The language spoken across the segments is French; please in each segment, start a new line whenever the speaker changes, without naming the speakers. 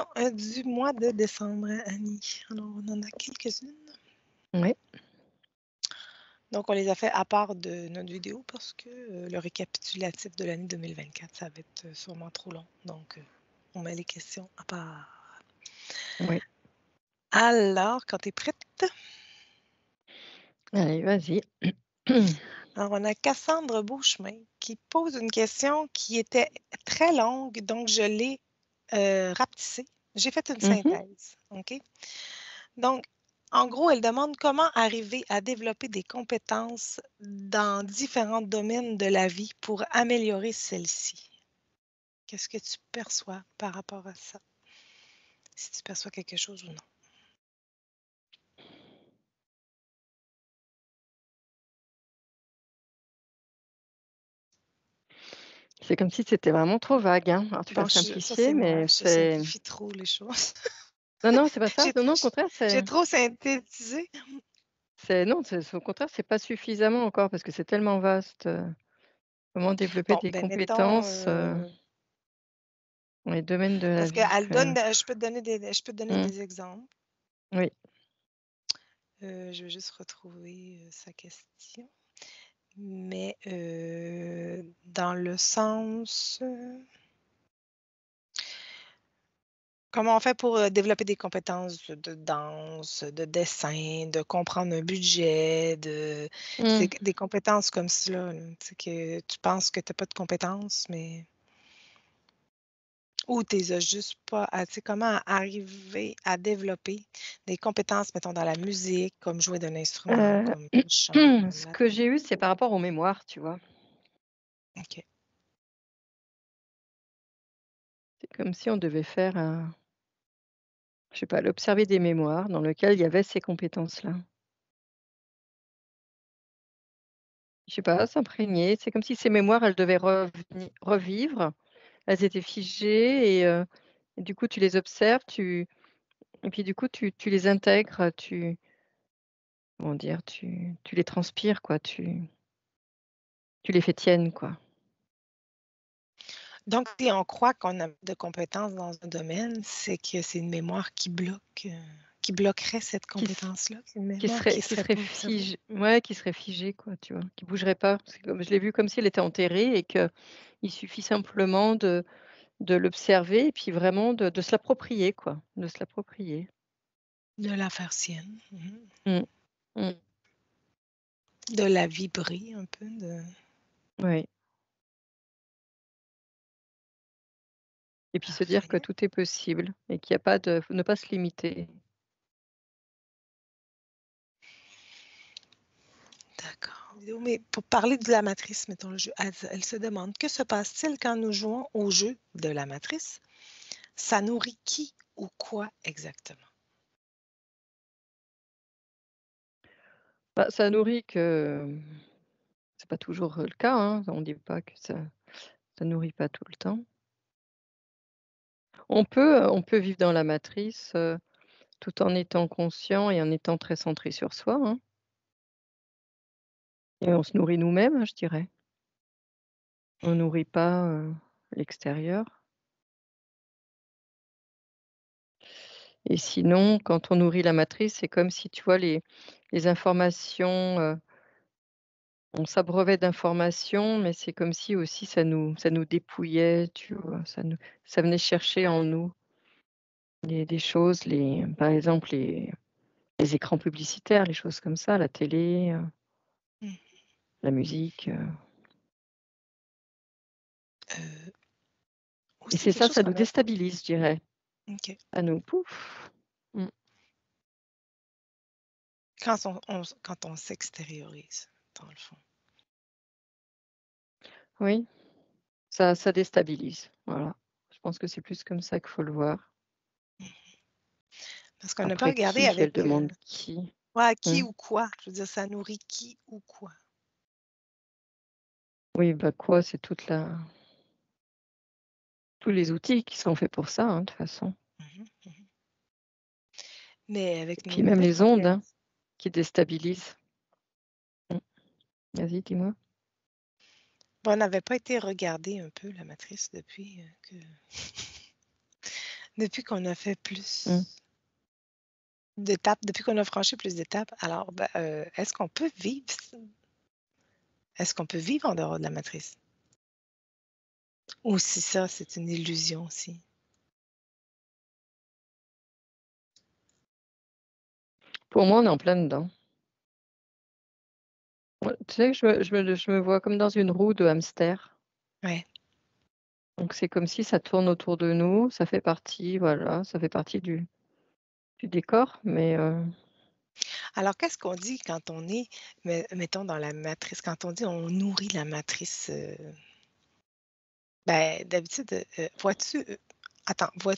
questions du mois de décembre, Annie. Alors, on en a quelques-unes.
Oui.
Donc, on les a fait à part de notre vidéo parce que le récapitulatif de l'année 2024, ça va être sûrement trop long. Donc, on met les questions à part.
Oui.
Alors, quand tu es prête?
Allez, vas-y.
Alors, on a Cassandre Beauchemin qui pose une question qui était très longue, donc je l'ai rapetissée. J'ai fait une synthèse. OK? Donc, en gros, elle demande comment arriver à développer des compétences dans différents domaines de la vie pour améliorer celles-ci. Qu'est-ce que tu perçois par rapport à ça? Si tu perçois quelque chose ou non.
C'est comme si c'était vraiment trop vague. Hein. Alors, tu vas
Bon, ça,
simplifier,
c'est moi.
mais
Je
c'est.
simplifie trop les choses.
Non, c'est pas ça.
J'ai
Non, au contraire,
j'ai trop synthétisé.
non, au contraire, c'est pas suffisamment encore parce que c'est tellement vaste. Comment développer
Bon,
des
ben mettons,
compétences dans les domaines de la
parce
vie
qu'elle
que...
donne, je peux te donner
Hmm,
des exemples.
Oui.
Je vais juste retrouver sa question. Mais dans le sens, comment on fait pour développer des compétences de danse, de dessin, de comprendre un budget,
Hmm.
des compétences comme cela, là, tu sais, que tu penses que tu n'as pas de compétences, mais ou tu as juste pas, tu sais, comment arriver à développer des compétences, mettons, dans la musique, comme jouer d'un instrument,
Euh,
comme le chant, comme
Ce
la...
que j'ai eu, c'est par rapport aux mémoires, tu vois.
OK.
C'est comme si on devait faire je sais pas, l'observer des mémoires dans lequel il y avait ces compétences-là. Je sais pas, s'imprégner. C'est comme si ces mémoires, elles devaient revivre. Elles étaient figées et du coup, tu les observes, et puis du coup, tu les intègres, comment dire? Tu les transpires, quoi, tu les fais tiennes, quoi.
Donc, si on croit qu'on a de compétences dans un domaine, c'est que c'est une mémoire qui bloquerait cette
Qui s
compétence-là, une mémoire qui ne
qui
serait
serait
pas observée.
figée, ouais, qui serait figée, quoi, tu vois? Qui bougerait pas. C'est comme je l'ai vu comme si elle était enterrée et qu'il suffit simplement de l'observer et puis vraiment de se l'approprier, quoi, de se l'approprier.
De la faire sienne, mhm.
Mmh. Mmh.
De la vibrer un peu.
Oui. Et puis se dire que
Parfait.
tout est possible et qu'il y a pas de faut ne pas se limiter.
D'accord. Mais pour parler de la matrice, mettons le jeu, elle se demande que se passe-t-il quand nous jouons au jeu de la matrice? Ça nourrit qui ou quoi exactement?
Bah, ça nourrit que c'est pas toujours, le cas, hein. On dit pas que ça nourrit pas tout le temps. On peut vivre dans la matrice, tout en étant conscient et en étant très centré sur soi, hein, et on se nourrit nous-mêmes, je dirais. On nourrit pas, l'extérieur, et sinon, quand on nourrit la matrice, c'est comme si, tu vois, les informations, on s'abreuvait d'informations, mais c'est comme si aussi ça nous dépouillait, tu vois? Ça venait chercher en nous des choses, par exemple, les écrans publicitaires, les choses comme ça, la télé,
Mmh.
la musique, et
Aussi
c'est
quelque
ça,
chose
ça
qu'on
nous
n'a pas.
déstabilise, je dirais.
OK.
Ça nous pouf! Mmh.
Quand on s'extériorise, dans le fond.
Oui, ça déstabilise, voilà. Je pense que c'est plus comme ça qu'il faut le voir.
Parce qu'on n'a pas
Après
regardé
qui, elle
avec
demande qui.
ouais, qui
Mmh.
ou quoi. Je veux dire, ça nourrit qui ou quoi.
Oui, bah, quoi, c'est tous les outils qui sont faits pour ça, hein, de toute façon.
Mmh mh. Mmh. Mais
Et
avec nos
puis même
nouvelles
les ondes, hein,
compétences.
qui déstabilisent. Mmh. Vas-y, dis-moi?
On n'avait pas été regarder un peu la matrice depuis que Depuis qu'on a fait
Mmh.
plus d'étapes, depuis qu'on a franchi plus d'étapes, alors, est-ce qu'on peut vivre en dehors de la matrice? Ou si ça, c'est une illusion aussi?
Pour moi, on est en plein dedans. Ouais, tu sais, je me vois comme dans une roue de hamster.
Ouais.
Donc c'est comme si ça tourne autour de nous, ça fait partie, voilà, ça fait partie du décor, mais
Alors, qu'est-ce qu'on dit quand on est, mettons, dans la matrice? Quand on dit on nourrit la matrice, d'habitude, vois-tu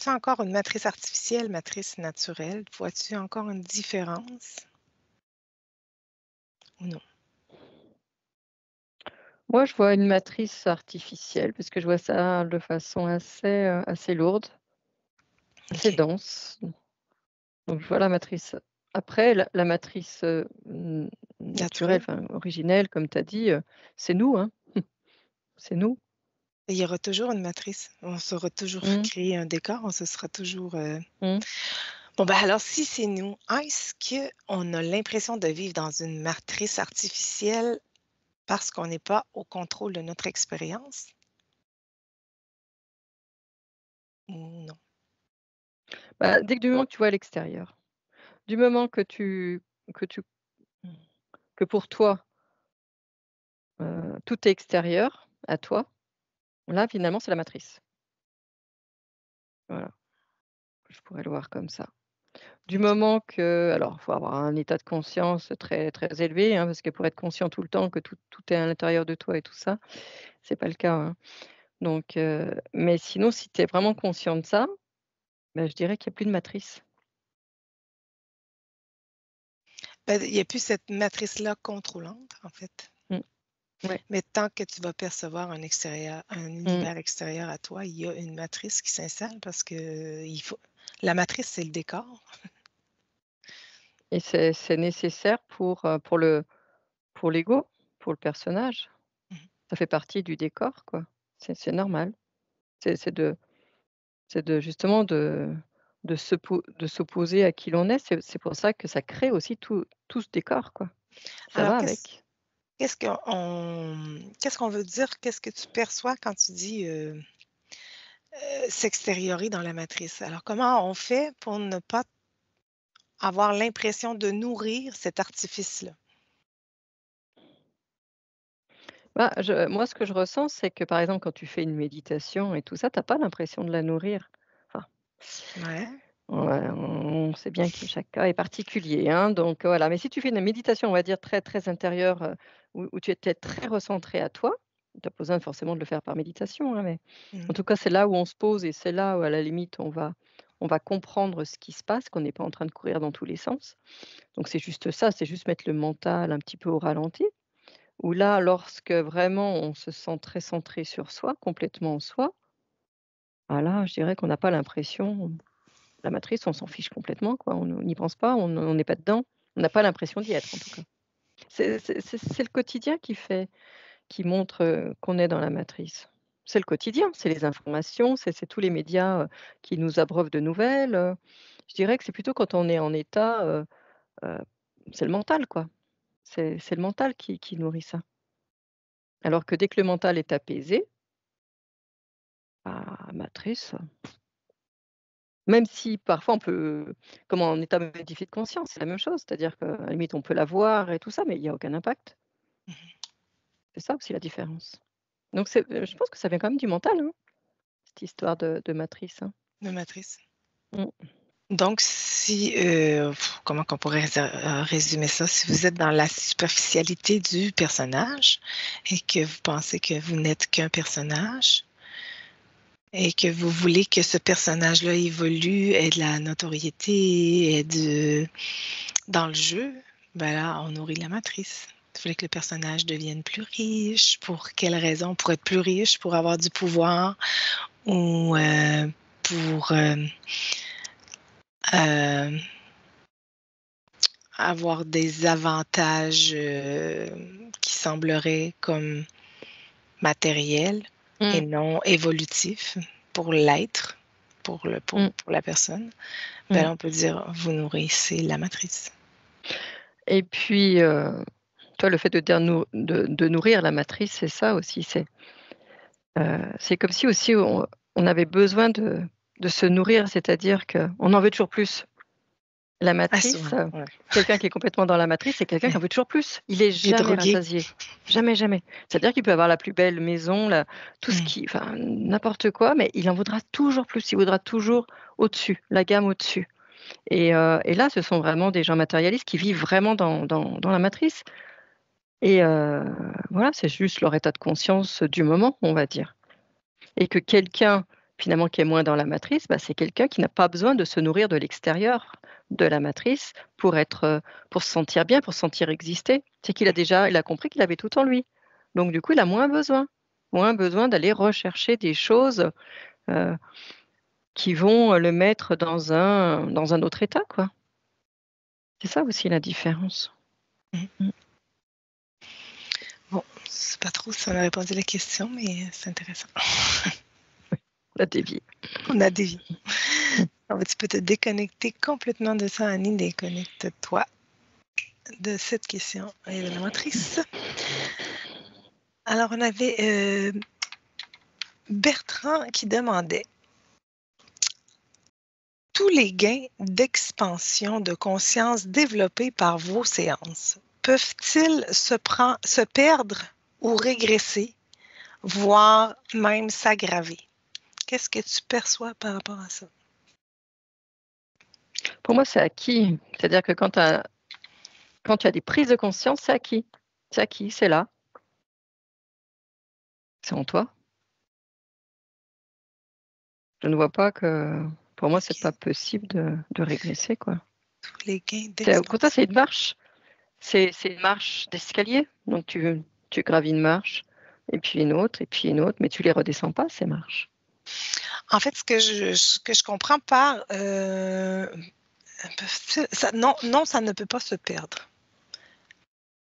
encore une matrice artificielle, matrice naturelle? Vois-tu encore une différence ou non?
moi, je vois une matrice artificielle parce que je vois ça de façon assez lourde, assez
OK,
dense. Donc je vois la matrice. Après la matrice, naturelle,
naturelle.
enfin originelle comme tu as dit, c'est nous, hein, c'est nous.
Et il y aura toujours une matrice. On saura toujours
Mmh,
créer un décor, on se sera toujours,
mmh.
bon, alors si c'est nous, est-ce qu'on a l'impression de vivre dans une matrice artificielle parce qu'on n'est pas au contrôle de notre expérience ou non?
Bah, dès que du moment que tu vois à l'extérieur, du moment que tu que pour toi, tout est extérieur à toi, là finalement c'est la matrice. Voilà, je pourrais le voir comme ça. Du
OK.
moment que alors il faut avoir un état de conscience très, très élevé, hein, parce que pour être conscient tout le temps que tout est à l'intérieur de toi et tout ça, c'est pas le cas, hein. Donc mais sinon si tu es vraiment conscient de ça, bah, je dirais qu'il y a plus de matrice.
Il y a plus cette matrice-là contrôlante, en fait.
Mmh, ouais,
Mais tant que tu vas percevoir un
mmh
univers extérieur à toi, il y a une matrice qui s'installe parce que il faut la matrice, c'est le décor.
et c'est nécessaire pour l'ego, pour le personnage.
Mmh.
Ça fait partie du décor, quoi. C'est normal. C'est c'est de c'est de justement de s'opposer à qui l'on est. C'est pour ça que ça crée aussi tout ce décor, quoi. Ça
Alors
va avec.
qu'est-ce qu'on veut dire? Qu'est-ce que tu perçois quand tu dis, s'extériorer dans la matrice? Alors comment on fait pour ne pas avoir l'impression de nourrir cet artifice-là?
Bah, moi, ce que je ressens, c'est que, par exemple, quand tu fais une méditation et tout ça, tu as pas l'impression de la nourrir. Enfin,
Ouais.
ouais, on sait bien que chaque cas est particulier, hein, donc voilà. Mais si tu fais une méditation, on va dire très, très intérieure, où tu étais très recentré à toi, tu as pas besoin forcément de le faire par méditation, hein, mais en
Mmh.
tout cas, c'est là où on se pose et c'est là où, à la limite, on va comprendre ce qui se passe, qu'on n'est pas en train de courir dans tous les sens. Donc c'est juste ça, c'est juste mettre le mental un petit peu au ralenti. Où là, lorsque vraiment on se sent très centré sur soi, complètement en soi, ah là, je dirais qu'on n'a pas l'impression la matrice, on s'en fiche complètement quoi, on n'y pense pas, on n'est pas dedans. On n'a pas l'impression d'y être en tout cas. C'est le quotidien qui montre, qu'on est dans la matrice. C'est le quotidien, c'est les informations, c'est tous les médias, qui nous abreuvent de nouvelles, Je dirais que c'est plutôt quand on est en état, heu, c'est le mental quoi. C'est le mental qui nourrit ça. Alors que dès que le mental est apaisé, bah, matrice, même si parfois on peut comme en état modifié de conscience, c'est la même chose. C'est-à-dire qu'à la limite on peut la voir et tout ça, mais il y a aucun impact.
Mmh.
C'est ça aussi la différence. Donc je pense que ça vient quand même du mental, hein, cette histoire de matrice, hein.
De matrice.
Mmh.
Donc si, comment qu'on pourrait résumer ça? Si vous êtes dans la superficialité du personnage et que vous pensez que vous n'êtes qu'un personnage et que vous voulez que ce personnage-là évolue, ait de la notoriété, dans le jeu, ben là, on nourrit la matrice. Vous voulez que le personnage devienne plus riche. Pour quelle raison? Pour être plus riche, pour avoir du pouvoir ou, pour, hem avoir des avantages, qui sembleraient comme matériels et
Mmh.
non évolutifs pour l'être, pour
Mmh.
la personne, ben
Mmh.
là, on peut dire: «Vous nourrissez la matrice».
Et puis, toi, le fait de dire de nourrir la matrice, c'est ça aussi, c'est comme si aussi on avait besoin de se nourrir, c'est-à-dire qu'on en veut toujours plus. La
Ah
matrice,
souvent, ouais.
quelqu'un qui est complètement dans la matrice, c'est quelqu'un qui en veut toujours plus. Il est
Il est
jamais
drogué.
rassasié. Jamais, jamais. C'est-à-dire qu'il peut avoir la plus belle maison, tout ce
Mmh.
qui enfin, n'importe quoi, mais il en voudra toujours plus. Il voudra toujours au-dessus, la gamme au-dessus. Et là, ce sont vraiment des gens matérialistes qui vivent vraiment dans la matrice. Et voilà, c'est juste leur état de conscience du moment, on va dire. Et que quelqu'un, finalement, qui est moins dans la matrice, bah, c'est quelqu'un qui n'a pas besoin de se nourrir de l'extérieur de la matrice pour se sentir bien, pour se sentir exister. C'est il a compris qu'il avait tout en lui. Donc du coup, il a moins besoin d'aller rechercher des choses, heu, qui vont, le mettre dans un autre état, quoi. C'est ça aussi la différence.
Mmh.
Mmh.
Bon, je sais pas trop si on a répondu à la question, mais c'est intéressant.
La dévier.
On a dévié.
Mmh.
Ah, tu peux te déconnecter complètement de ça, Annie. Déconnecte-toi de cette question et de la matrice. Alors, on avait Bertrand qui demandait: tous les gains d'expansion de conscience développés par vos séances peuvent-ils se perdre ou régresser, voire même s'aggraver? Qu'est-ce que tu perçois par rapport à ça?
Pour moi, c'est acquis. C'est-à-dire que quand tu as des prises de conscience, c'est acquis. C'est acquis, c'est là, c'est en toi. Je ne vois pas que pour moi, c'est
OK.
pas possible de régresser, quoi.
Tous les gains
C'est au contraire,
d'expansion.
c'est une marche. C'est une marche d'escalier. Donc tu gravis une marche et puis une autre, mais tu les redescends pas ces marches.
En fait, ce que je comprends par non, non, ça ne peut pas se perdre.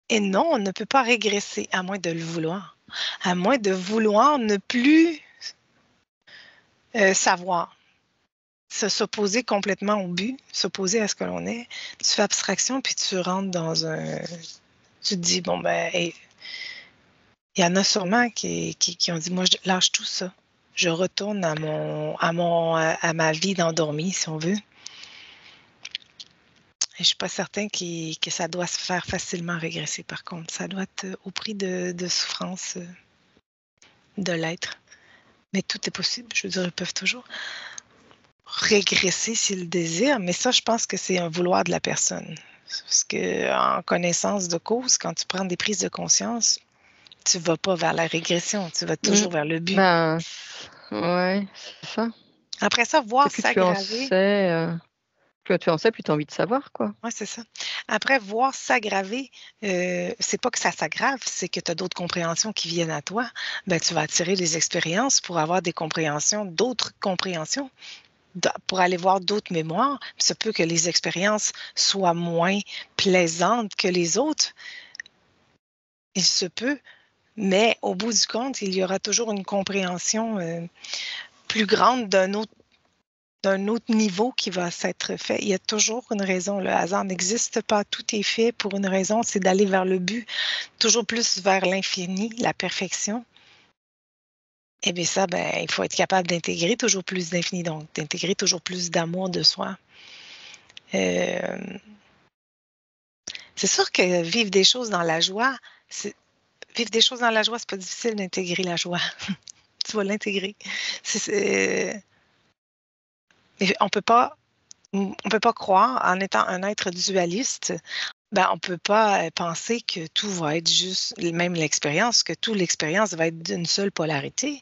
Et non, on ne peut pas régresser à moins de le vouloir. À moins de vouloir ne plus savoir. S'opposer complètement au but, s'opposer à ce que l'on est. Tu fais abstraction, puis tu rentres dans un. Tu te dis, bon, ben, hey, il y en a sûrement qui ont dit, moi, je lâche tout ça. Je retourne à ma vie d'endormi, si on veut. Et je ne suis pas certain que ça doit se faire facilement régresser, par contre. Ça doit être au prix de souffrance de l'être. Mais tout est possible. Je veux dire, ils peuvent toujours régresser s'ils le désirent, mais ça, je pense que c'est un vouloir de la personne. Parce que en connaissance de cause, quand tu prends des prises de conscience, tu ne vas pas vers la régression, tu vas
Mmh.
toujours vers le but.
Ben, ouais, c'est ça.
Après ça, voir
Et plus tu en
s'aggraver.
sais, plus tu en sais, plus tu as envie de savoir, quoi.
Oui, c'est ça. Après, voir s'aggraver, c'est pas que ça s'aggrave, c'est que tu as d'autres compréhensions qui viennent à toi. Ben, tu vas attirer des expériences pour avoir des compréhensions, d'autres compréhensions, pour aller voir d'autres mémoires. Il se peut que les expériences soient moins plaisantes que les autres. Il se peut, mais au bout du compte, il y aura toujours une compréhension plus grande d'un autre niveau qui va s'être fait. Il y a toujours une raison. Le hasard n'existe pas. Tout est fait pour une raison, c'est d'aller vers le but, toujours plus vers l'infini, la perfection. Et bien ça, ben, il faut être capable d'intégrer toujours plus d'infini, donc d'intégrer toujours plus d'amour de soi. Euh, c'est sûr que vivre des choses dans la joie, vivre des choses dans la joie, c'est pas difficile d'intégrer la joie. Tu vas l'intégrer. Mais on peut pas croire, en étant un être dualiste, ben, on peut pas penser que tout va être juste, même l'expérience, que toute l'expérience va être d'une seule polarité.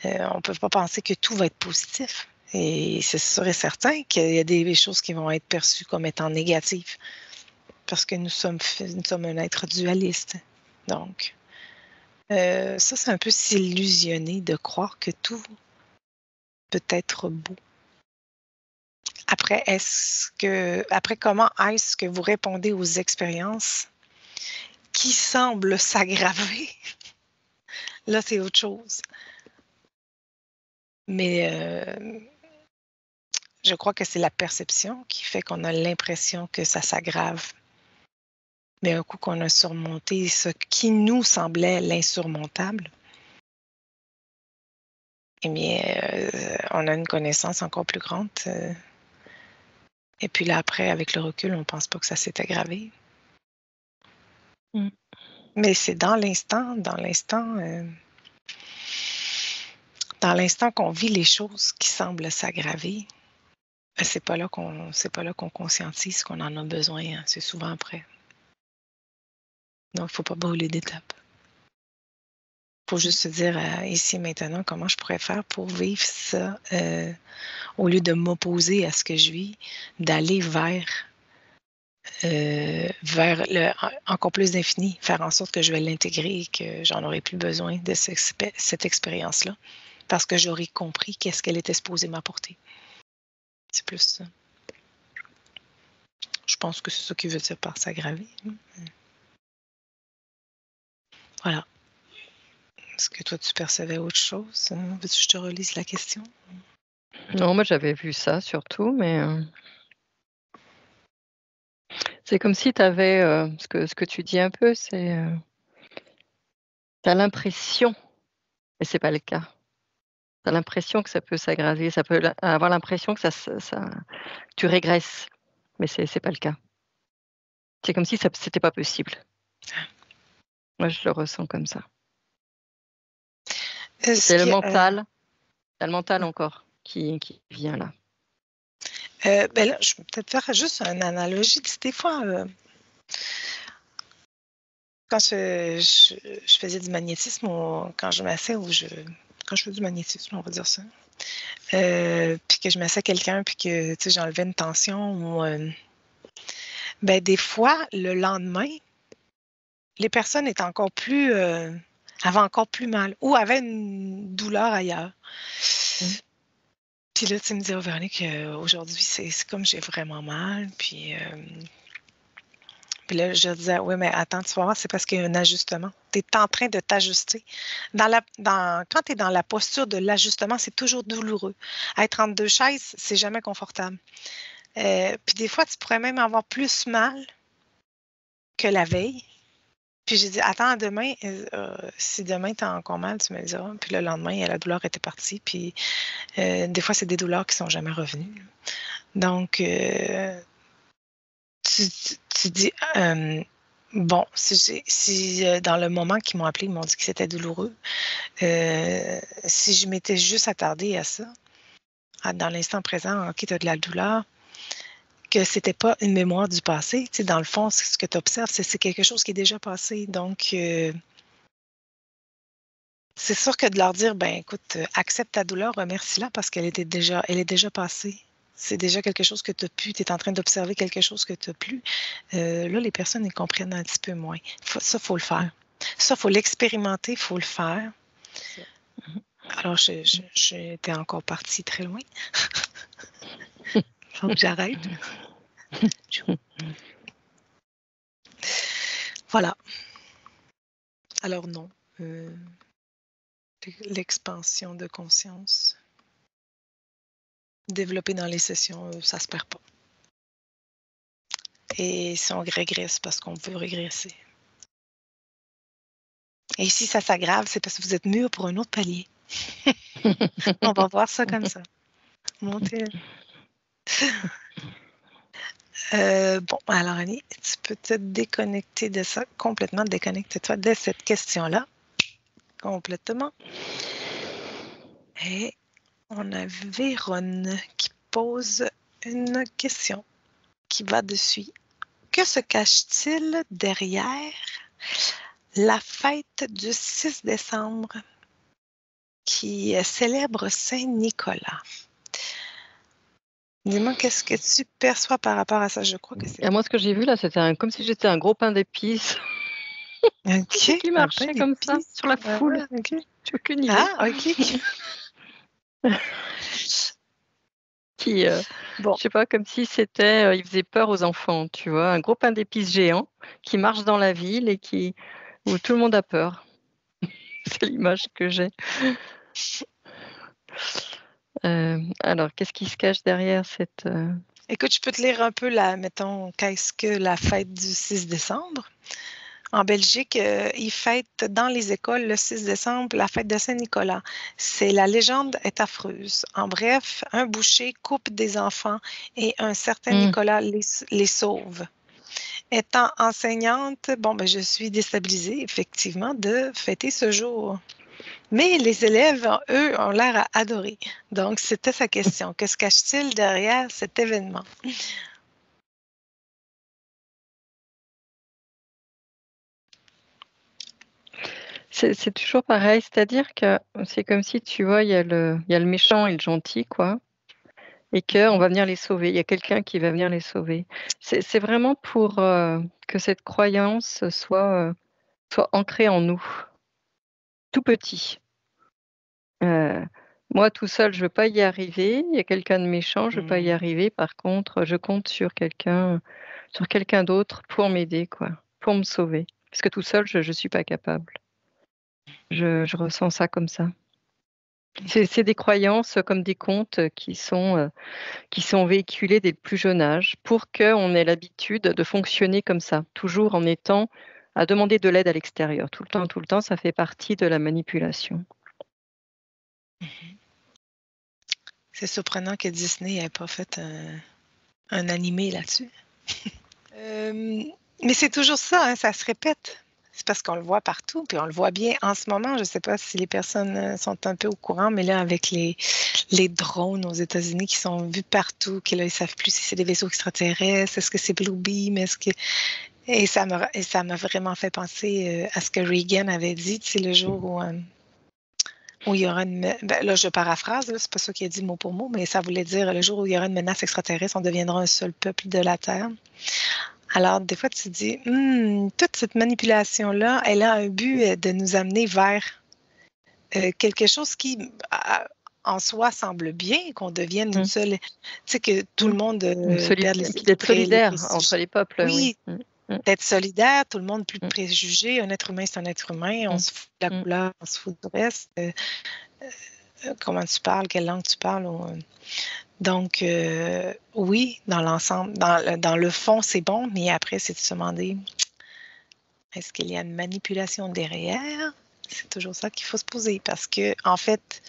On peut pas penser que tout va être positif. Et c'est sûr et certain qu'il y a des choses qui vont être perçues comme étant négatives parce que nous sommes un être dualiste. Donc, ça, c'est un peu s'illusionner de croire que tout peut être beau. Après, comment est-ce que vous répondez aux expériences qui semblent s'aggraver? Là, c'est autre chose. Mais Je crois que c'est la perception qui fait qu'on a l'impression que ça s'aggrave. Mais un coup qu'on a surmonté ce qui nous semblait l'insurmontable, eh bien, on a une connaissance encore plus grande. Et puis là, après, avec le recul, on ne pense pas que ça s'est aggravé. Mais c'est dans l'instant qu'on vit les choses qui semblent s'aggraver. C'est pas là qu'on conscientise qu'on en a besoin. Hein. C'est souvent après. Donc, il ne faut pas brûler d'étapes. Il faut juste se dire ici maintenant comment je pourrais faire pour vivre ça au lieu de m'opposer à ce que je vis, d'aller vers encore plus d'infini, faire en sorte que je vais l'intégrer et que j'en aurai plus besoin de cette expérience-là parce que j'aurai compris qu'est-ce qu'elle était supposée m'apporter. C'est plus ça. Je pense que c'est ça qu'il veut dire par s'aggraver. Voilà. Est-ce que toi, tu percevais autre chose? Veux-tu que je te relise la question?
Non, moi j'avais vu ça surtout, mais c'est comme si tu avais, ce que tu dis un peu, c'est, tu as l'impression, et c'est pas le cas. Tu as l'impression que ça peut s'aggraver, ça peut avoir l'impression que tu régresses, mais c'est pas le cas. C'est comme si c'était pas possible. Moi, je le ressens comme ça. C'est le mental, tu as le mental encore qui vient là.
Ben là, je peux peut-être faire juste une analogie. Des fois, quand je faisais du magnétisme, ou quand je massais, quand je fais du magnétisme, on va dire ça, puis que je massais quelqu'un, puis que j'enlevais une tension, ou ben des fois, le lendemain, les personnes étaient encore plus, avaient encore plus mal, ou avaient une douleur ailleurs. Puis là, tu me dis, oh, Véronique, aujourd'hui, c'est comme j'ai vraiment mal, puis là, je disais, oui, mais attends, tu vas voir, c'est parce qu'il y a un ajustement. Tu es en train de t'ajuster. Quand tu es dans la posture de l'ajustement, c'est toujours douloureux. Être entre deux chaises, c'est jamais confortable. Puis des fois, tu pourrais même avoir plus mal que la veille. Puis j'ai dit, attends, demain, si demain tu as encore mal, tu me le diras. Puis le lendemain, la douleur était partie. Puis des fois, c'est des douleurs qui ne sont jamais revenues. Donc, tu dis, bon, si dans le moment qu'ils m'ont appelé, ils m'ont dit que c'était douloureux, si je m'étais juste attardée à ça, dans l'instant présent, OK, tu as de la douleur, que c'était pas une mémoire du passé, tu sais, dans le fond, ce que tu observes, c'est quelque chose qui est déjà passé. Donc, c'est sûr que de leur dire, ben écoute, accepte ta douleur, remercie-la parce elle est déjà passée. C'est déjà quelque chose que tu as pu, tu es en train d'observer quelque chose que tu n'as plus. Là, les personnes, ils comprennent un petit peu moins. Ça, il faut le faire. Ça, il faut l'expérimenter, il faut le faire. Alors, j'étais encore partie très loin. Il faut que j'arrête. Voilà. Alors, non. L'expansion de conscience développée dans les sessions, ça se perd pas. Et si on régresse parce qu'on veut régresser. Et si ça s'aggrave, c'est parce que vous êtes mûr pour un autre palier. On va voir ça comme ça. Monter. Bon, alors Annie, tu peux te déconnecter de ça complètement. Déconnecte-toi de cette question-là. Complètement. Et on a Véronne qui pose une question qui va dessus. Que se cache-t-il derrière la fête du 6 décembre qui célèbre Saint-Nicolas? Dis-moi, qu'est-ce que tu perçois par rapport à ça? Je crois que c'est...
Et moi, ce que j'ai vu là, c'était comme si j'étais un gros pain d'épices qui marchait comme ça sur la foule.
Okay.
J'ai aucune idée.
Ah, OK.
Qui,
Bon.
je sais pas, comme si c'était, il faisait peur aux enfants, tu vois? Un gros pain d'épices géant qui marche dans la ville et où tout le monde a peur. C'est l'image que j'ai. Alors, qu'est-ce qui se cache derrière cette...
Écoute, je peux te lire un peu, mettons, qu'est-ce que la fête du 6 décembre. En Belgique, ils fêtent dans les écoles le 6 décembre la fête de Saint-Nicolas. La légende est affreuse. En bref, un boucher coupe des enfants et un certain
Hmm.
Nicolas les sauve. Étant enseignante, je suis déstabilisée, effectivement, de fêter ce jour. Mais les élèves, eux, ont l'air à adorer. Donc, c'était sa question. Que se cache-t-il derrière cet événement?
C'est toujours pareil, c'est-à-dire que c'est comme si, tu vois, il y a le méchant et le gentil, quoi, et qu'on va venir les sauver. Il y a quelqu'un qui va venir les sauver. C'est vraiment pour que cette croyance soit ancrée en nous, tout petit. Moi, tout seul, je ne veux pas y arriver. Il y a quelqu'un de méchant, je ne veux pas y arriver. Par contre, je compte sur quelqu'un d'autre pour m'aider, quoi, pour me sauver. Parce que tout seul, je ne suis pas capable. Je ressens ça comme ça. C'est des croyances comme des contes qui sont véhiculés dès le plus jeune âge pour qu'on ait l'habitude de fonctionner comme ça, toujours en étant à demander de l'aide à l'extérieur. Tout le temps, ça fait partie de la manipulation.
C'est surprenant que Disney n'ait pas fait un animé là-dessus. Mais c'est toujours ça, hein, ça se répète. C'est parce qu'on le voit partout, puis on le voit bien en ce moment. Je ne sais pas si les personnes sont un peu au courant, mais là, avec les drones aux États-Unis qui sont vus partout, qu'ils ne savent plus si c'est des vaisseaux extraterrestres, est-ce que c'est Blue Beam, Et ça m'a vraiment fait penser à ce que Reagan avait dit, tu sais, le jour où il y aura là, je paraphrase, là, c'est pas ça qu'il a dit mot pour mot, mais ça voulait dire le jour où il y aura une menace extraterrestre, on deviendra un seul peuple de la Terre. Alors, des fois, tu te dis, toute cette manipulation-là, elle a un but de nous amener vers quelque chose qui, en soi, semble bien, qu'on devienne une seule, tu sais, que tout le monde perde
Et puis d'être
les
solidaire entre
préjugés.
les peuples, oui.
Oui, d'être solidaire, tout le monde plus de préjugés. Un être humain, c'est un être humain. On se fout de la couleur, on se fout du reste. Comment tu parles, quelle langue tu parles. Donc, oui, dans l'ensemble, dans le fond, c'est bon, mais après, c'est de se demander, est-ce qu'il y a une manipulation derrière? C'est toujours ça qu'il faut se poser parce que, en fait,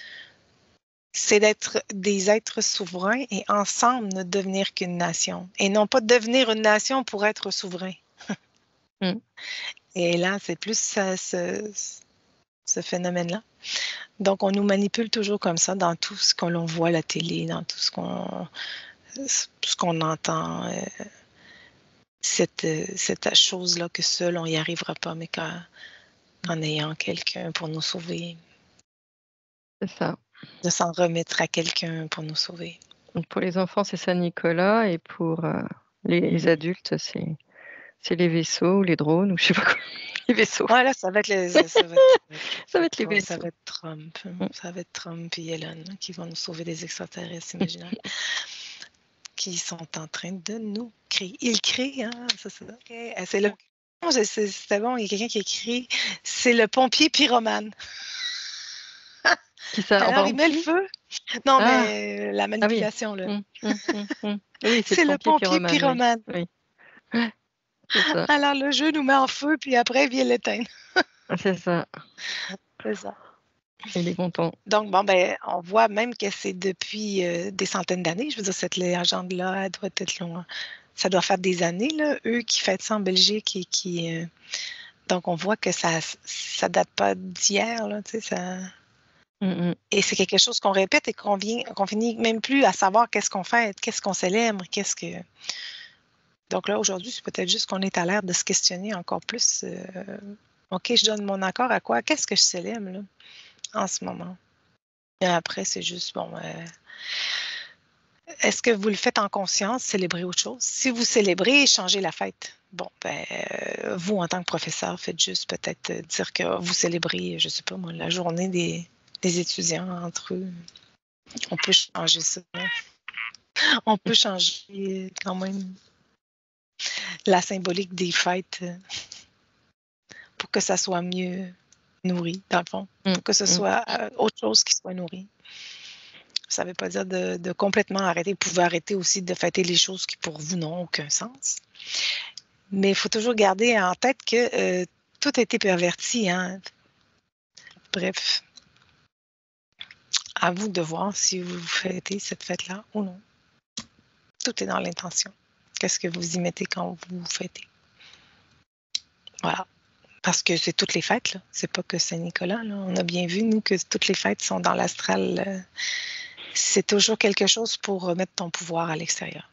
c'est d'être des êtres souverains et ensemble ne devenir qu'une nation. Et non pas devenir une nation pour être souverain. Et là, c'est plus ce phénomène-là. Donc, on nous manipule toujours comme ça dans tout ce qu'on voit à la télé, dans tout ce qu'on entend. Cette chose-là que seul, on n'y arrivera pas, mais qu'en ayant quelqu'un pour nous sauver.
C'est ça.
De s'en remettre à quelqu'un pour nous sauver.
Donc pour les enfants, c'est Saint-Nicolas et pour les adultes, c'est les vaisseaux ou les drones ou je sais pas quoi. Les vaisseaux.
Voilà, ça va être les
Ça va être les vaisseaux.
Ça va être Trump. Ça va être Trump et Elon qui vont nous sauver des extraterrestres imaginaires qui sont en train de nous créer. Ils créent, hein, c'est ça. Okay. C'est le... C'était bon, il y a quelqu'un qui a écrit « C'est le pompier pyromane ».
Qui ça?
Alors, il met le feu. Non, mais la manipulation,
ah, oui.
là.
Oui,
c'est le pompier pyromane.
Oui. C'est ça.
Alors, le jeu nous met en feu, puis après, il vient l'éteindre.
C'est ça.
C'est ça.
Il est content.
Donc, on voit même que c'est depuis des centaines d'années. Je veux dire, cette légende-là, elle doit être loin. Ça doit faire des années, là, eux qui fêtent ça en Belgique et qui. Donc, on voit que ça date pas d'hier, là, tu sais, ça. Et c'est quelque chose qu'on répète et qu'on finit même plus à savoir qu'est-ce qu'on fait, qu'est-ce qu'on célèbre, qu'est-ce que. Donc là, aujourd'hui, c'est peut-être juste qu'on est à l'air de se questionner encore plus. OK, je donne mon accord à quoi? Qu'est-ce que je célèbre, là, en ce moment? Et après, c'est juste, est-ce que vous le faites en conscience, célébrer autre chose? Si vous célébrez, changez la fête. Bon, vous, en tant que professeur, faites juste peut-être dire que vous célébrez, je ne sais pas moi, la journée des étudiants entre eux. On peut changer ça. On peut changer quand même la symbolique des fêtes pour que ça soit mieux nourri, dans le fond. Pour que ce soit autre chose qui soit nourri. Ça ne veut pas dire de complètement arrêter. Vous pouvez arrêter aussi de fêter les choses qui pour vous n'ont aucun sens. Mais il faut toujours garder en tête que tout a été perverti. Hein? Bref, à vous de voir si vous fêtez cette fête-là ou non. Tout est dans l'intention. Qu'est-ce que vous y mettez quand vous fêtez? Voilà. Parce que c'est toutes les fêtes, là. C'est pas que Saint-Nicolas. Là. On a bien vu, nous, que toutes les fêtes sont dans l'astral. C'est toujours quelque chose pour remettre ton pouvoir à l'extérieur.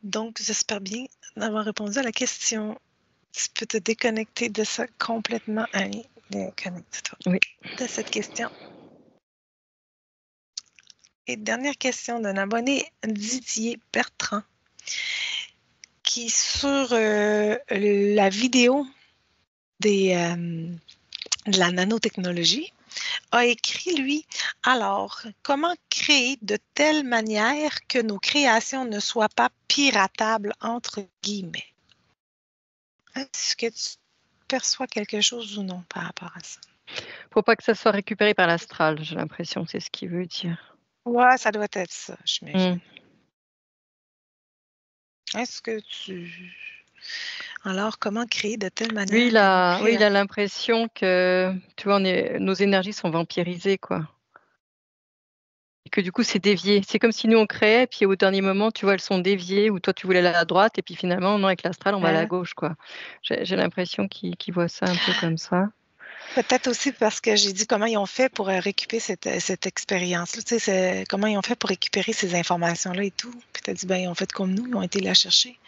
Donc, j'espère bien d'avoir répondu à la question. Tu peux te déconnecter de ça complètement. Allez, déconnecte-toi de cette question. Et dernière question d'un abonné, Didier Bertrand, qui sur la vidéo de la nanotechnologie a écrit, lui, alors, comment créer de telle manière que nos créations ne soient pas piratables, entre guillemets? Est-ce que tu perçois quelque chose ou non par rapport à ça?
Faut pas que ça soit récupéré par l'astral, j'ai l'impression, c'est ce qu'il veut dire.
Ouais, ça doit être ça, j'imagine. Est-ce que tu... Alors, comment créer de telle manière
Lui, il a,
que
oui, il a l'impression que, tu vois, nos énergies sont vampirisées, quoi. Et que du coup, c'est dévié. C'est comme si nous, on créait, puis au dernier moment, tu vois, elles sont déviées, ou toi, tu voulais aller à la droite, et puis finalement, non, avec l'astral, on va à la gauche, quoi. J'ai l'impression qu'il voit ça un peu comme ça.
Peut-être aussi parce que j'ai dit comment ils ont fait pour récupérer cette expérience-là. Tu sais, comment ils ont fait pour récupérer ces informations-là et tout. Puis tu as dit, ben, ils ont fait comme nous, ils ont été la chercher.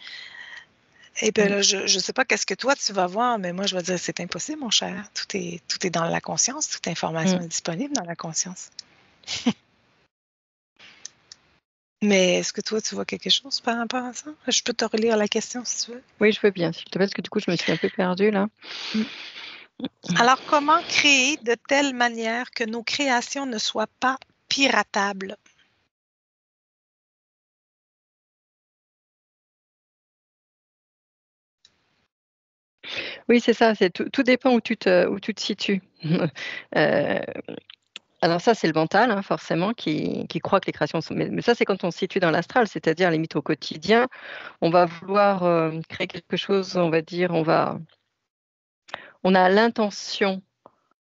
Et bien là, je ne sais pas qu'est-ce que toi tu vas voir, mais moi, je vais dire, c'est impossible, mon cher. Tout est dans la conscience. Toute information est disponible dans la conscience. Mais est-ce que toi, tu vois quelque chose par rapport à ça? Je peux te relire la question si tu veux.
Oui, je veux bien, s'il te plaît, parce que du coup, je me suis un peu perdue, là.
Alors, comment créer de telle manière que nos créations ne soient pas piratables?
Oui, c'est ça, tout dépend où tu te situes. Alors ça, c'est le mental, hein, forcément, qui croit que les créations sont... Mais ça, c'est quand on se situe dans l'astral, c'est-à-dire limite au quotidien. On va vouloir créer quelque chose, on va dire, on a l'intention,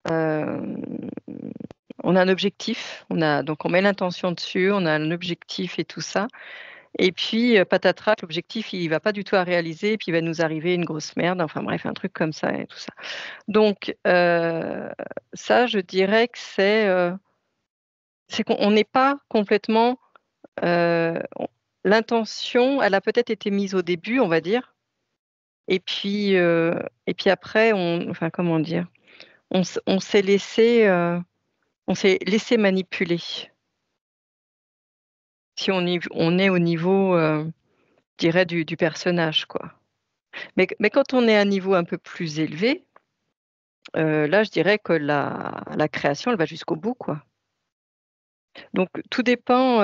on a un objectif, donc on met l'intention dessus, on a un objectif et tout ça. Et puis, patatras, l'objectif, il va pas du tout à réaliser, et puis il va nous arriver une grosse merde, enfin bref, un truc comme ça et tout ça. Donc, ça, je dirais que c'est qu'on n'est pas complètement... l'intention, elle a peut-être été mise au début, on va dire, et puis après, enfin, comment dire, on s'est laissé manipuler. Si on est au niveau, je dirais, du personnage, quoi. Mais quand on est à un niveau un peu plus élevé, là, je dirais que la création, elle va jusqu'au bout, quoi. Donc, tout dépend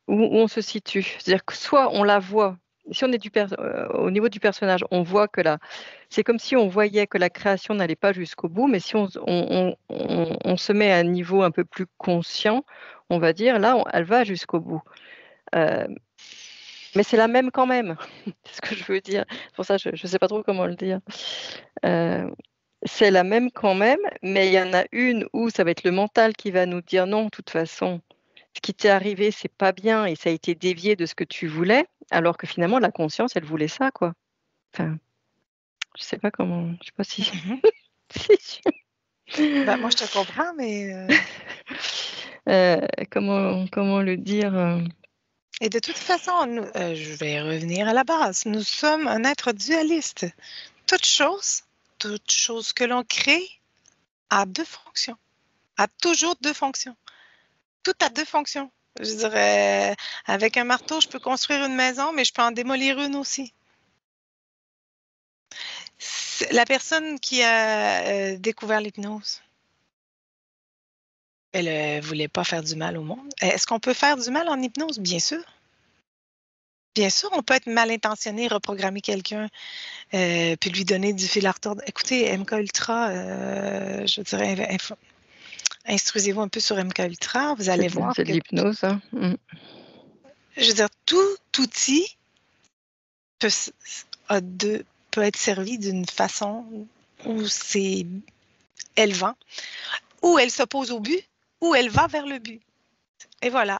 où on se situe. C'est-à-dire que soit on la voit, si on est au niveau du personnage, on voit que c'est comme si on voyait que la création n'allait pas jusqu'au bout, mais si on se met à un niveau un peu plus conscient, on va dire, là, elle va jusqu'au bout. Mais c'est la même quand même, c'est ce que je veux dire. Pour ça, je ne sais pas trop comment le dire. C'est la même quand même, mais il y en a une où ça va être le mental qui va nous dire non, de toute façon, ce qui t'est arrivé, c'est pas bien et ça a été dévié de ce que tu voulais, alors que finalement, la conscience, elle voulait ça, quoi. Enfin, je sais pas comment, je sais pas si...
Ben, moi, je te comprends, mais...
comment le dire
Et de toute façon, je vais revenir à la base. Nous sommes un être dualiste. Toute chose que l'on crée a deux fonctions, a toujours deux fonctions. Tout a deux fonctions. Je dirais, avec un marteau, je peux construire une maison, mais je peux en démolir une aussi. La personne qui a découvert l'hypnose, elle ne voulait pas faire du mal au monde. Est-ce qu'on peut faire du mal en hypnose? Bien sûr. Bien sûr, on peut être mal intentionné, reprogrammer quelqu'un, puis lui donner du fil à retordre. Écoutez, MK Ultra, je dirais, instruisez-vous un peu sur MK Ultra. Vous allez voir
C'est de
que,
l'hypnose, hein.
je veux dire, tout outil peut, peut être servi d'une façon où c'est élevant, où elle s'oppose au but, où elle va vers le but. Et voilà.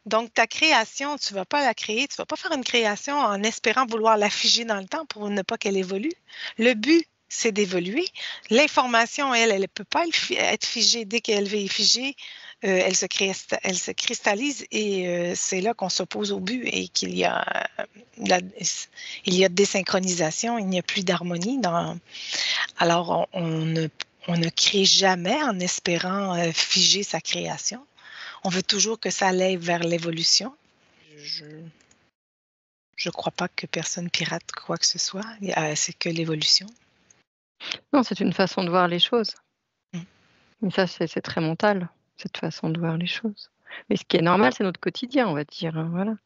Donc, ta création, tu ne vas pas la créer, tu ne vas pas faire une création en espérant vouloir la figer dans le temps pour ne pas qu'elle évolue. Le but, c'est d'évoluer. L'information, elle ne peut pas être figée. Dès qu'elle est figée, elle se cristallise et c'est là qu'on s'oppose au but et qu'il y a, il y a désynchronisation, il n'y a plus d'harmonie. Alors, on ne crée jamais en espérant figer sa création. On veut toujours que ça aille vers l'évolution. Je ne crois pas que personne pirate quoi que ce soit. C'est que l'évolution.
Non, c'est une façon de voir les choses.
Mm.
Mais ça, c'est très mental, cette façon de voir les choses. Mais ce qui est normal, c'est notre quotidien, on va dire, hein, voilà.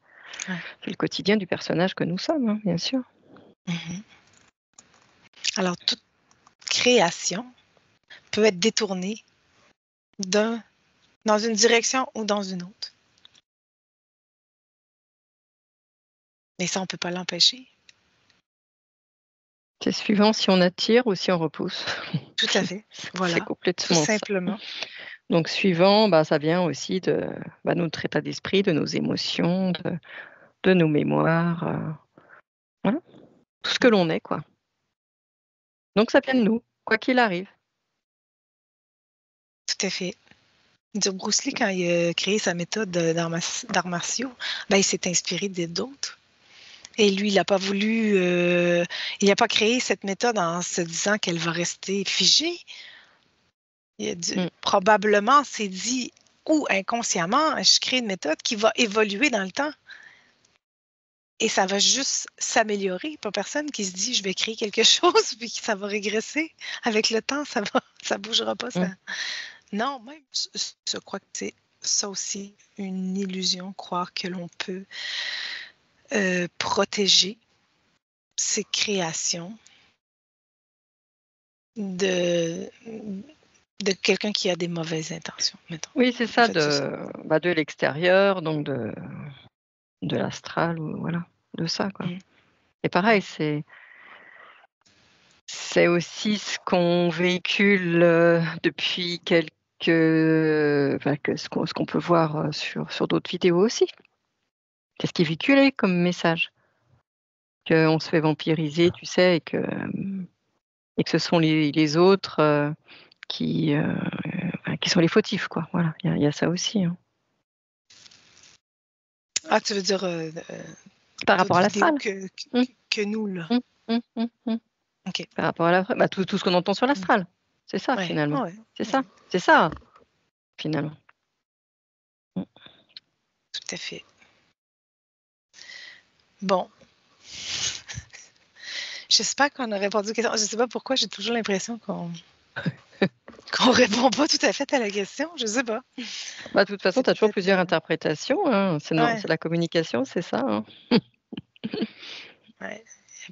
Ouais.
C'est le quotidien du personnage que nous sommes, hein, bien sûr.
Mm-hmm. Alors, toute création peut être détournée dans une direction ou dans une autre. Mais ça, on ne peut pas l'empêcher.
C'est suivant si on attire ou si on repousse.
Tout à fait. Voilà.
C'est complètement
tout simplement.
ça. Donc suivant, ça vient aussi de notre état d'esprit, de nos émotions, de nos mémoires, voilà. Tout ce que l'on est, quoi. Donc ça vient de nous, quoi qu'il arrive.
Tout à fait. Bruce Lee, quand il a créé sa méthode d'arts martiaux, il s'est inspiré d'autres. Et lui, il n'a pas voulu, il n'a pas créé cette méthode en se disant qu'elle va rester figée. Probablement s'est dit, ou inconsciemment, je crée une méthode qui va évoluer dans le temps. Et ça va juste s'améliorer. Pas personne qui se dit, je vais créer quelque chose, puis que ça va régresser. Avec le temps, ça bougera pas. Ça. Non, même, je crois que c'est ça aussi une illusion, croire que l'on peut protéger ses créations de quelqu'un qui a des mauvaises intentions, mettons.
Oui, c'est ça, de l'extérieur, donc de l'astral, ou voilà, de ça, quoi. Et pareil, c'est aussi ce qu'on véhicule depuis ce qu'on peut voir sur d'autres vidéos aussi. Qu'est-ce qui est véhiculé comme message? Qu'on se fait vampiriser, tu sais, et que ce sont les autres qui sont les fautifs, quoi. Voilà, il y a ça aussi, hein.
Ah, tu veux dire
Par rapport à l'astral.
que nous, là.
Okay. Par rapport à tout ce qu'on entend sur l'astral. C'est ça, finalement. C'est ça, finalement.
Tout à fait. Bon. J'espère qu'on a répondu aux questions. Je ne sais pas pourquoi, j'ai toujours l'impression qu'on répond pas tout à fait à la question. Je ne sais pas.
De toute façon, tu as toujours plusieurs interprétations, hein. C'est la communication, c'est ça, hein.
Ouais.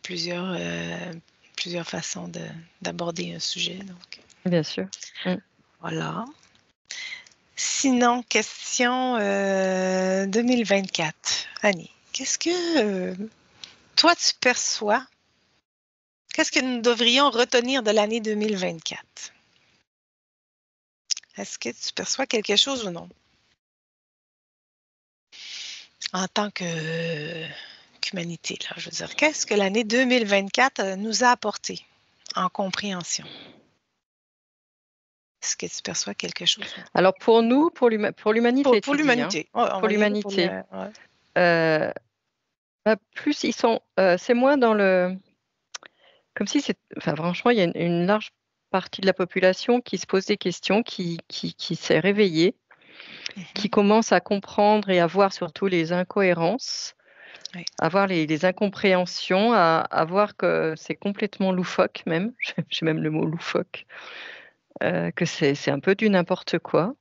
Il y a plusieurs façons d'aborder un sujet. Donc.
Bien sûr.
Voilà. Sinon, question 2024. Annie, qu'est-ce que toi tu perçois? Qu'est-ce que nous devrions retenir de l'année 2024? Est-ce que tu perçois quelque chose ou non? En tant qu'humanité, là, je veux dire, qu'est-ce que l'année 2024 nous a apporté en compréhension? Est-ce que tu perçois quelque chose?
Alors pour nous, pour l'humanité,
pour l'humanité.
Pour l'humanité. Plus ils sont, c'est moins dans le... Comme si franchement, il y a une large partie de la population qui se pose des questions, qui s'est réveillée, qui commence à comprendre et à voir surtout les incohérences, à voir les incompréhensions, à voir que c'est complètement loufoque même, j'ai même le mot loufoque, que c'est un peu du n'importe quoi.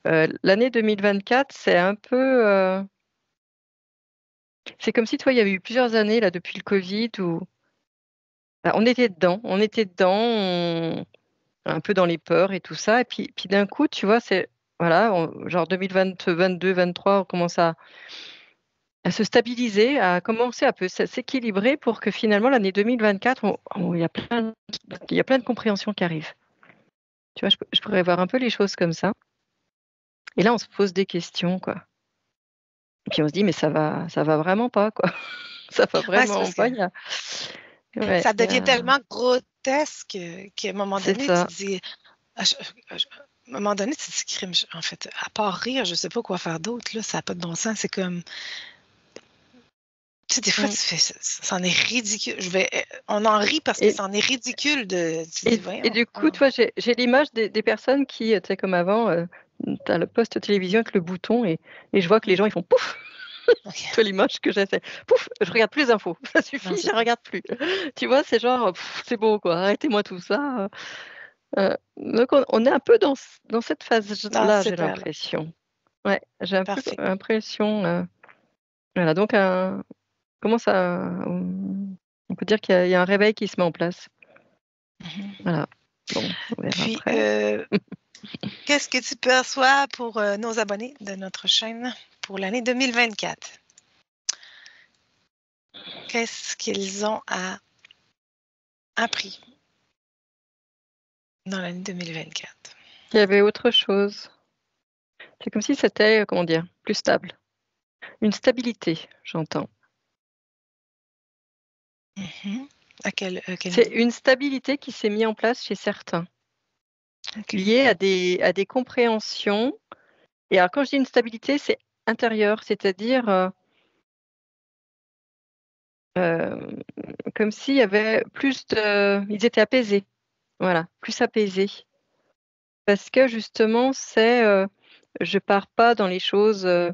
L'année 2024, c'est un peu C'est comme si, toi, il y avait eu plusieurs années, là, depuis le Covid où bah, on était dedans, un peu dans les peurs et tout ça. Et puis d'un coup, tu vois, c'est, voilà, genre 2020, 22, 23, on commence à se stabiliser, à commencer à peu s'équilibrer pour que finalement, l'année 2024, il y a plein de compréhensions qui arrivent. Tu vois, je pourrais voir un peu les choses comme ça. Et là, on se pose des questions, quoi. Et puis on se dit, mais ça va vraiment pas, quoi. Ça va
Ouais, c'est
vraiment
parce que
pas. Ouais,
ça devient tellement grotesque qu'à un moment
c'est
donné, tu
ça.
te dis, ah, à un moment donné, tu te dis, crime, en fait, à part rire, je sais pas quoi faire d'autre, là, ça n'a pas de bon sens. C'est comme, tu sais, des fois,
Mm.
tu fais, c'en est ridicule. On en rit parce que
Et,
c'en est ridicule de, tu te dis,
et
voyons.
du coup, tu vois, j'ai l'image des personnes qui, tu sais, comme avant, tu as le poste télévision avec le bouton et je vois que les gens, ils font pouf.
OK.
Toi, l'image que j'ai, c'est pouf, je regarde plus les infos. Ça
Non,
suffit,
c'est
je
ça.
regarde plus. Tu vois, c'est genre, c'est bon, quoi. Arrêtez-moi tout ça. Donc, on est un peu dans cette
Dans
phase-là, j'ai
cette ère-là.
l'impression. Ouais, j'ai un peu
Parfait.
l'impression. Voilà, donc, comment ça, on peut dire qu'il y a un réveil qui se met en place.
Mhm.
Voilà. Bon, on verra
Puis,
après.
qu'est-ce que tu perçois pour nos abonnés de notre chaîne pour l'année 2024? Qu'est-ce qu'ils ont appris dans l'année 2024?
Il y avait autre chose. C'est comme si c'était, comment dire, plus stable. Une stabilité, j'entends.
Mhm. À quel
C'est
niveau?
une stabilité qui s'est mise en place chez certains,
OK.
liée à des compréhensions. Et alors, quand je dis une stabilité, c'est intérieur, c'est-à-dire euh, comme s'il y avait plus de... Ils étaient apaisés, voilà, plus apaisés. Parce que justement, je pars pas dans les choses, je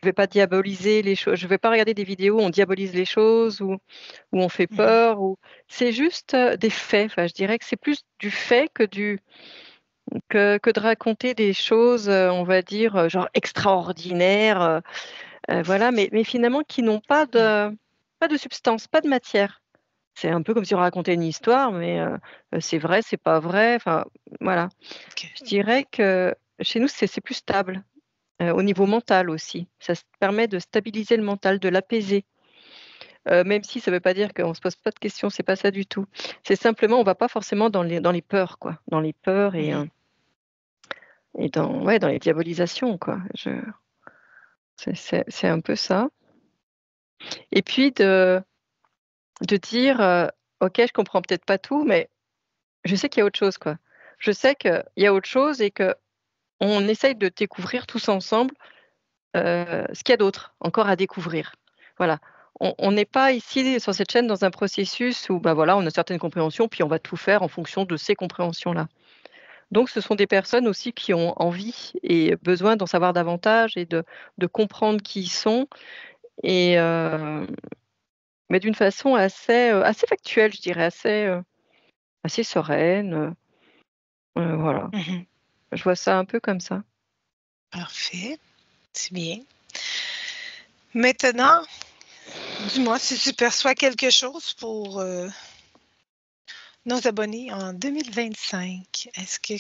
vais pas diaboliser les choses, je vais pas regarder des vidéos où on diabolise les choses, où on fait
Mhm.
peur, c'est juste des faits. Enfin, je dirais que c'est plus du fait que de raconter des choses, on va dire, genre extraordinaires, voilà, mais finalement qui n'ont pas de substance, pas de matière. C'est un peu comme si on racontait une histoire, mais c'est vrai, c'est pas vrai. Enfin, voilà.
OK.
Je dirais que chez nous, c'est plus stable. Au niveau mental aussi. Ça permet de stabiliser le mental, de l'apaiser. Même si ça ne veut pas dire qu'on ne se pose pas de questions, c'est pas ça du tout. C'est simplement, on va pas forcément dans les peurs, quoi. Dans les peurs
Mhm.
et ouais, dans les diabolisations, quoi. C'est un peu ça. Et puis de dire, OK, je comprends peut-être pas tout, mais je sais qu'il y a autre chose, quoi. Je sais qu'il y a autre chose et que on essaye de découvrir tous ensemble ce qu'il y a d'autre encore à découvrir. Voilà. On n'est pas ici sur cette chaîne dans un processus où bah voilà, on a certaines compréhensions, puis on va tout faire en fonction de ces compréhensions-là. Donc ce sont des personnes aussi qui ont envie et besoin d'en savoir davantage et de comprendre qui ils sont, et, mais d'une façon assez factuelle, je dirais, assez sereine. Voilà.
Mhm.
Je vois ça un peu comme ça.
Parfait. C'est bien. Maintenant, dis-moi si tu perçois quelque chose pour nos abonnés en 2025. Est-ce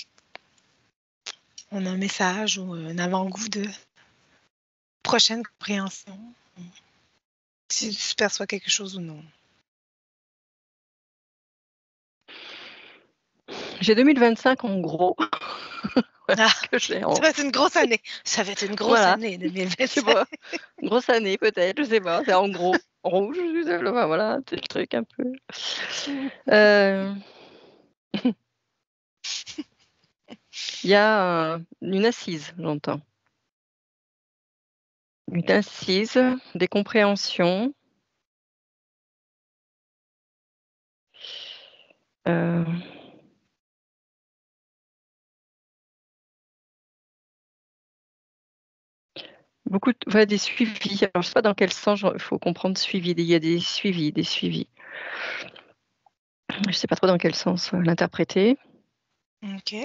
qu'on a un message ou un avant-goût de prochaine compréhension? Si tu perçois quelque chose ou non.
J'ai 2025 en gros, voilà
Ah,
ce que j'ai
ça
en
va être une grosse année. Ça va être une grosse
voilà.
année,
Je sais
2025.
pas, grosse année peut-être, je sais pas, c'est en gros, rouge, enfin voilà, c'est le truc un peu. Heu, il y a une assise, j'entends. Une assise, des compréhensions, heu, beaucoup de ouais, des suivis. Alors je sais pas dans quel sens, il faut comprendre suivi. Il y a des suivis, des suivis. Je sais pas trop dans quel sens, l'interpréter.
OK.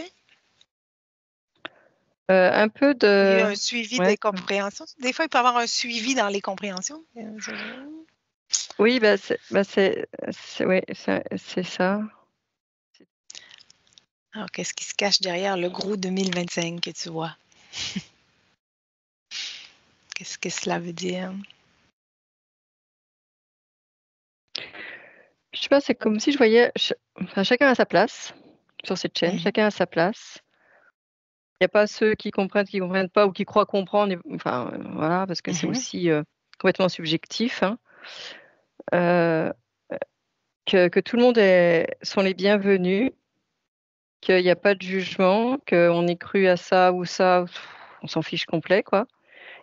Un peu
Il y a
de...
un suivi
Ouais.
des compréhensions. Des fois, il peut y avoir un suivi dans les compréhensions.
Oui, ouais, c'est ça.
Alors, qu'est-ce qui se cache derrière le gros 2025 que tu vois? Qu'est-ce que cela veut dire?
Je sais pas, c'est comme si je voyais enfin, chacun à sa place sur cette chaîne,
Mhm.
chacun à sa place. Il n'y a pas ceux qui comprennent pas ou qui croient comprendre, enfin, voilà, parce que c'est aussi complètement subjectif. Hein. Que tout le monde sont les bienvenus, qu'il n'y a pas de jugement, qu'on ait cru à ça ou ça, on s'en fiche complet, quoi.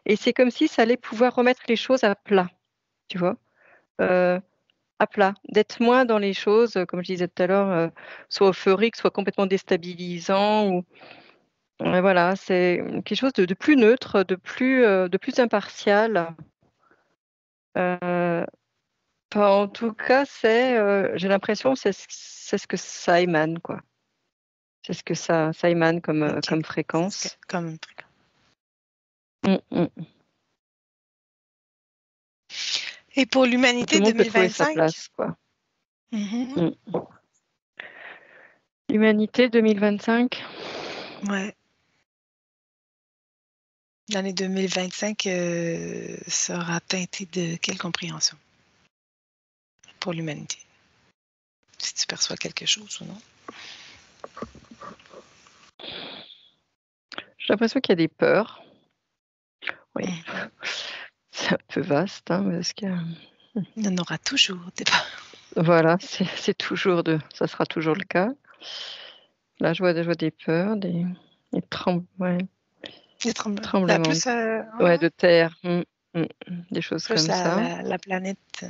Et c'est comme si ça allait pouvoir remettre les choses à plat, tu vois. À plat, d'être moins dans les choses, comme je disais tout à l'heure, soit euphorique, soit complètement déstabilisant. Ou voilà, c'est quelque chose de plus neutre, de plus impartial. En tout cas, j'ai l'impression, c'est ce que ça émane, quoi. C'est ce que ça émane comme
OK.
fréquence.
Comme... Et pour
Tout
l'humanité
le monde peut trouver sa
2025?
place, quoi. L'humanité 2025.
Ouais. L'année 2025 sera teintée de quelle compréhension pour l'humanité? Si tu perçois quelque chose ou non?
J'ai l'impression qu'il y a des peurs. Oui. C'est un peu vaste, hein, parce que...
Il y en aura toujours des peurs.
Voilà, c'est toujours ça sera toujours le cas. Là, je vois des peurs, des tremblements.
Des tremblements. Plus,
Ouais, de terre, des choses
plus
comme ça.
la planète.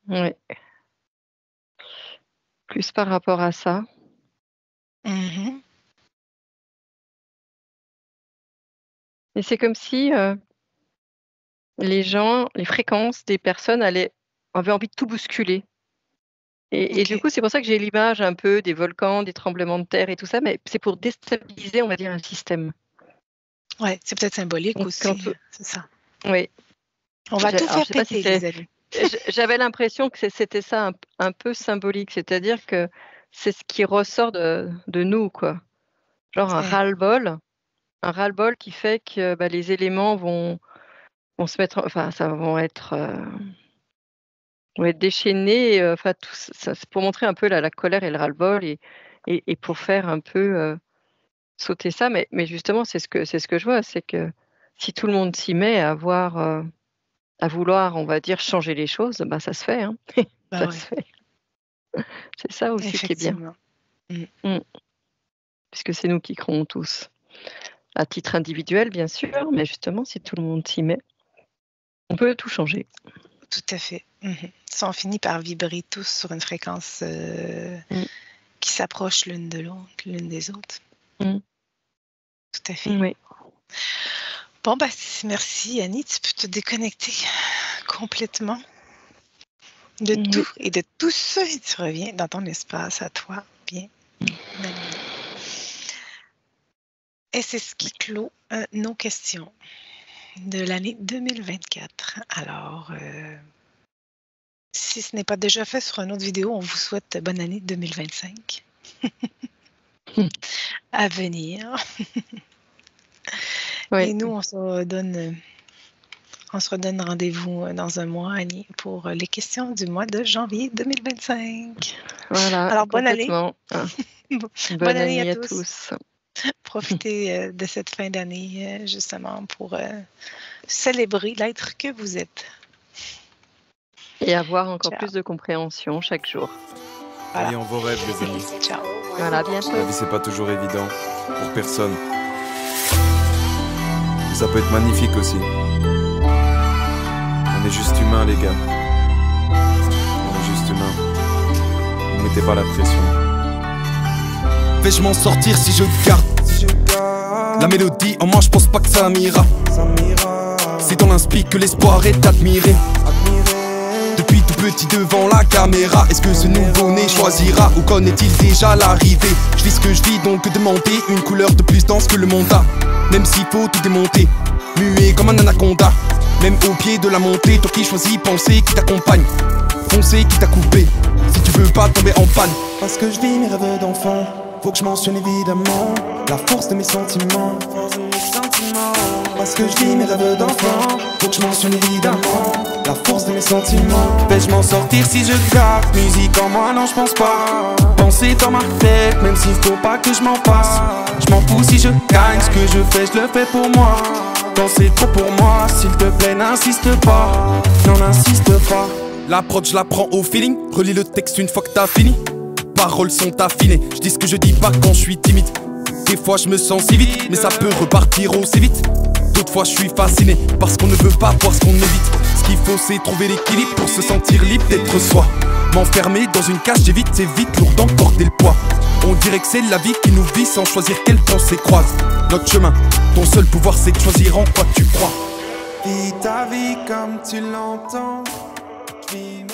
Ouais. Plus par rapport à ça. Et c'est comme si les fréquences des personnes avaient envie de tout bousculer. Et du coup, c'est pour ça que j'ai l'image un peu des volcans, des tremblements de terre et tout ça, mais c'est pour déstabiliser, on va dire, un système.
Ouais, c'est peut-être symbolique
Donc,
aussi, c'est ça.
Oui.
On va tout faire
Je sais pas si
péter, les amis.
J'avais l'impression que c'était ça un peu symbolique, c'est-à-dire que c'est ce qui ressort de nous, quoi. Genre un ras-le-bol qui fait que les éléments vont se mettre, enfin, vont être déchaînés, enfin tout ça, c'est pour montrer un peu la colère et le ras-le-bol et pour faire un peu sauter ça. Mais justement, c'est ce que je vois, c'est que si tout le monde s'y met à vouloir, on va dire, changer les choses, ça se fait, hein. Ça
Ouais.
se fait. C'est ça aussi qui est bien. Puisque c'est nous qui créons tous. À titre individuel, bien sûr, mais justement, si tout le monde s'y met, on peut tout changer.
Tout à fait. Ça, on finit par vibrer tous sur une fréquence qui s'approche l'une de l'autre, l'une des autres. Tout à fait.
Oui.
Bon, merci Annie, tu peux te déconnecter complètement de tout et de tout ça et tu reviens dans ton espace à toi, bien. Et c'est ce qui clôt nos questions de l'année 2024. Alors, si ce n'est pas déjà fait sur une autre vidéo, on vous souhaite bonne année 2025 à venir.
Oui.
Et nous, on se redonne rendez-vous dans un mois, Annie, pour les questions du mois de janvier 2025.
Voilà.
Alors, bonne année.
Bonne année à tous.
Profitez de cette fin d'année, justement, pour célébrer l'être que vous êtes.
Et avoir encore plus de compréhension chaque jour.
Voilà. Ayez en vos rêves, les amis.
Ciao.
Voilà, bientôt.
La vie, c'est pas toujours évident pour personne. Mais ça peut être magnifique aussi. On est juste humains, les gars. On est juste humains. Ne mettez pas la pression.
Vais-je m'en sortir si je garde la mélodie en moi, je pense pas que ça m'ira. C'est dans l'inspi que l'espoir est admiré. Depuis suis tout petit devant la caméra. Est-ce que ce nouveau-né choisira ou connaît-il déjà l'arrivée? Je vis ce que je vis, donc demander une couleur de plus dense que le monta. Même s'il faut tout démonter, muet comme un anaconda. Même au pied de la montée, toi qui choisis penser qui t'accompagne, foncer qui t'a coupé, si tu veux pas tomber en panne.
Parce que je vis mes rêves d'enfant, faut que je mentionne évidemment la force de mes sentiments. Parce que je vis mes rêves d'enfant, faut que je mentionne évidemment la force de mes sentiments.
Vais-je m'en sortir si je garde musique en moi? Non, je pense pas. Penser dans ma tête, même s'il faut pas que je m'en passe. Je m'en fous si je gagne, ce que je fais, je le fais pour moi. Quand c'est trop pour moi, s'il te plaît, n'insiste pas. Non, n'insiste pas.
L'approche, je la prends au feeling. Relis le texte une fois que t'as fini. Paroles sont affinées, je dis ce que je dis pas quand je suis timide. Des fois je me sens si vite, mais ça peut repartir aussi vite. D'autres fois je suis fasciné, parce qu'on ne veut pas voir ce qu'on évite. Ce qu'il faut c'est trouver l'équilibre pour se sentir libre d'être soi. M'enfermer dans une cage, j'évite, c'est vite lourd d'emporter le poids. On dirait que c'est la vie qui nous vit sans choisir quelle pensée croise notre chemin. Ton seul pouvoir c'est de choisir en quoi tu crois.
Vis ta vie comme tu l'entends. Vis